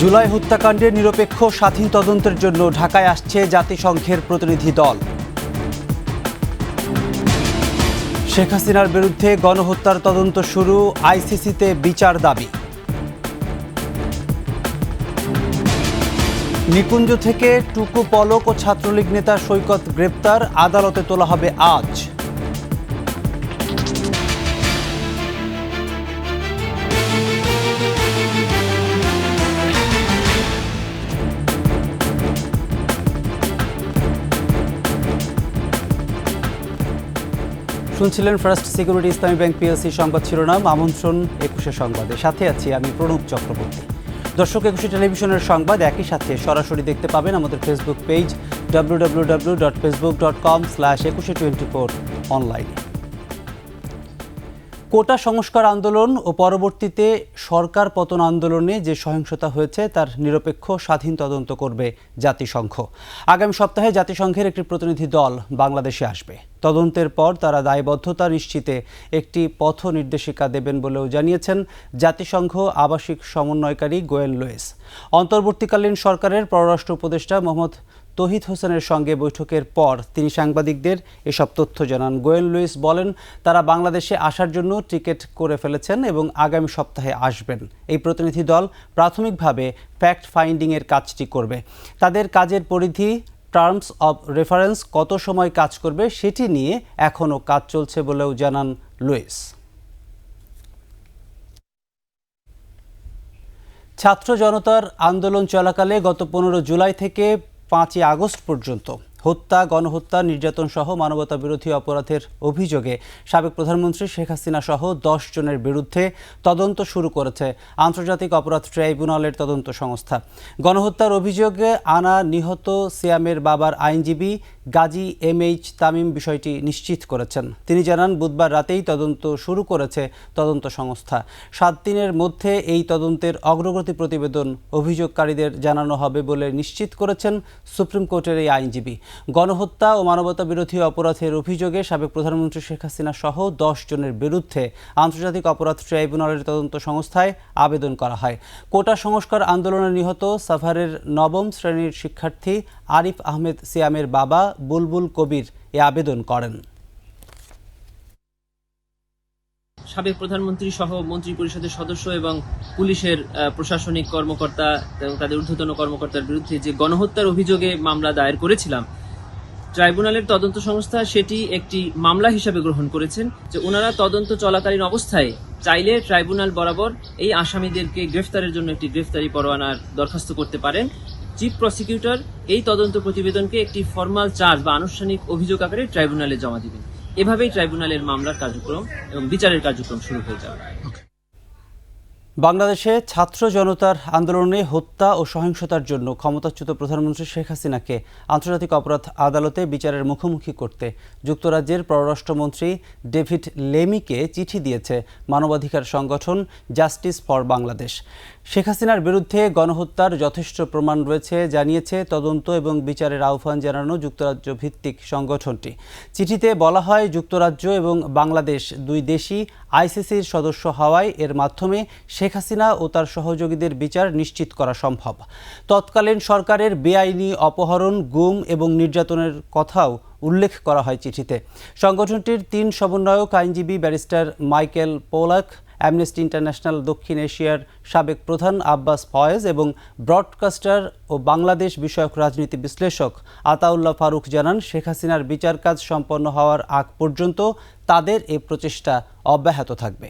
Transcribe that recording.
জুলাই হত্যাকাণ্ডের নিরপেক্ষ স্বাধীন তদন্তের জন্য ঢাকায় আসছে জাতিসংঘের প্রতিনিধি দল। শেখ হাসিনার বিরুদ্ধে গণহত্যার তদন্ত শুরু, আইসিসিতে বিচার দাবি। নিকুঞ্জ থেকে টুকু পলক ও ছাত্রলীগ নেতা সৈকত গ্রেপ্তার, আদালতে তোলা হবে আজ। শুনছিলেন ফার্স্ট সিকিউরিটি ইসলামী ব্যাংক পিএলসি সংবাদ শিরোনাম। আমন্ত্রণ ২১ সংবাদে, সাথে আছি আমি প্রণব চক্রবর্তী। দর্শক, ২১ টেলিভিশনের সংবাদ একই সাথে সরাসরি দেখতে পাবেন আমাদের ফেসবুক পেজ www.facebook.com/2124 অনলাইনে। কোটা সংস্কার আন্দোলন ও পরবর্তীতে সরকার পতন আন্দোলনে যে সহিংসতা হয়েছে তার নিরপেক্ষ স্বাধীন তদন্ত করবে জাতিসংঘ। আগামী সপ্তাহে জাতিসংঘের একটি প্রতিনিধি দল বাংলাদেশে আসবে। তদন্তের পর তারা দায়বদ্ধতা নিশ্চিতে একটি পথ নির্দেশিকা দেবেন বলেও জানিয়েছেন জাতিসংঘ আবাসিক সমন্বয়কারী গোয়েন লুইস। অন্তর্বর্তীকালীন সরকারের পররাষ্ট্র উপদেষ্টা মোহাম্মদ তৌহিদ হোসেনের সঙ্গে বৈঠকের পর তিনি সাংবাদিকদের এসব তথ্য জানান। গোয়েন লুইস বলেন, তারা বাংলাদেশে আসার জন্য টিকিট করে ফেলেছেন এবং আগামী সপ্তাহে আসবেন। এই প্রতিনিধি দল প্রাথমিকভাবে ফ্যাক্ট ফাইন্ডিংয়ের কাজটি করবে। তাদের কাজের পরিধি, টার্মস অব রেফারেন্স, কত সময় কাজ করবে সেটি নিয়ে এখনও কাজ চলছে বলেও জানান লুইস। ছাত্র জনতার আন্দোলন চলাকালে গত 15 জুলাই থেকে 5 আগস্ট পর্যন্ত হত্যা, গণহত্যা, নির্যাতন সহ মানবতা বিরোধী অপরাধের অভিযোগে সাবেক প্রধানমন্ত্রী শেখ হাসিনা সহ 10 জনের বিরুদ্ধে তদন্ত শুরু করেছে আন্তর্জাতিক অপরাধ ট্রাইব্যুনালের তদন্ত সংস্থা। গণহত্যার অভিযোগে আনা নিহত সিয়ামের বাবার আইনজীবী গাজী MH তামিম বিষয়টি নিশ্চিত করেছেন। তিনি জানান, বুধবার রাতেই তদন্ত শুরু করেছে তদন্ত সংস্থা। 7 দিনের মধ্যে এই তদন্তের অগ্রগতি প্রতিবেদন অভিযোগকারীদের জানানো হবে বলে নিশ্চিত করেছেন সুপ্রিম কোর্টের এই আইনজীবী। গণহত্যা ও মানবতা বিরোধী অপরাধের অভিযোগে সাবেক প্রধানমন্ত্রী শেখ হাসিনা সহ 10 জনের বিরুদ্ধে আন্তর্জাতিক অপরাধ ট্রাইব্যুনালের তদন্ত সংস্থায় আবেদন করা হয়। কোটা সংস্কার আন্দোলনে নিহত সাভারের 9ম শ্রেণীর শিক্ষার্থী আরিফ আহমেদ সিয়ামের বাবা বুলবুল কবির এ আবেদন করেন। সাবেক প্রধানমন্ত্রী সহ মন্ত্রী পরিষদের সদস্য এবং পুলিশের প্রশাসনিক কর্মকর্তা এবং তাদের ঊর্ধ্বতন কর্মকর্তার বিরুদ্ধে যে গণহত্যার অভিযোগে মামলা দায়ের করেছিলাম, ট্রাইব্যুনালের তদন্ত সংস্থা সেটি একটি মামলা হিসাবে গ্রহণ করেছেন যে ওনারা তদন্ত চলাকালীন অবস্থায় চাইলে ট্রাইব্যুনাল বরাবর এই আসামিদেরকে গ্রেফতারের জন্য একটি গ্রেফতারি পরোয়ানার দরখাস্ত করতে পারেন। চিফ প্রসিকিউটর এই তদন্ত প্রতিবেদনকে একটি ফরমাল চার্জ বা আনুষ্ঠানিক অভিযোগ আকারে ট্রাইব্যুনালে জমা দিবেন। এভাবেই ট্রাইব্যুনালের মামলার কার্যক্রম এবং বিচারের কার্যক্রম শুরু হয়ে যাবে। বাংলাদেশে ছাত্র জনতার আন্দোলনে হত্যা ও সহিংসতার জন্য ক্ষমতাচ্যুত প্রধানমন্ত্রী শেখ হাসিনাকে আন্তর্জাতিক অপরাধ আদালতে বিচারের মুখোমুখি করতে যুক্তরাজ্যের পররাষ্ট্রমন্ত্রী ডেভিড লেমিকে চিঠি দিয়েছে মানবাধিকার সংগঠন জাস্টিস ফর বাংলাদেশ। শেখ হাসিনার বিরুদ্ধে গণহত্যার যথেষ্ট প্রমাণ রয়েছে জানিয়েছে তদন্ত এবং বিচারের আহ্বান জানানো যুক্তরাজ্য ভিত্তিক সংগঠনটি। চিঠিতে বলা হয়, যুক্তরাজ্য এবং বাংলাদেশ দুই দেশই আইসিসির সদস্য হওয়ায় এর মাধ্যমে শেখ হাসিনা ও তার সহযোগীদের বিচার নিশ্চিত করা সম্ভব। তৎকালীন সরকারের বেআইনি অপহরণ, গুম এবং নির্যাতনের কথাও উল্লেখ করা হয় চিঠিতে। সংগঠনটির 3 সমন্বয়ক আইনজীবী barrister Michael Pollack, amnesty international দক্ষিণ এশিয়ার সাবেক প্রধান আব্বাস ফয়েজ এবং ব্রডকাস্টার ও বাংলাদেশ বিষয়ক রাজনীতি বিশ্লেষক আতাউল্লাহ ফারুক জানান, শেখ হাসিনার বিচার কাজ সম্পন্ন হওয়ার আগ পর্যন্ত তাদের এ প্রচেষ্টা অব্যাহত থাকবে।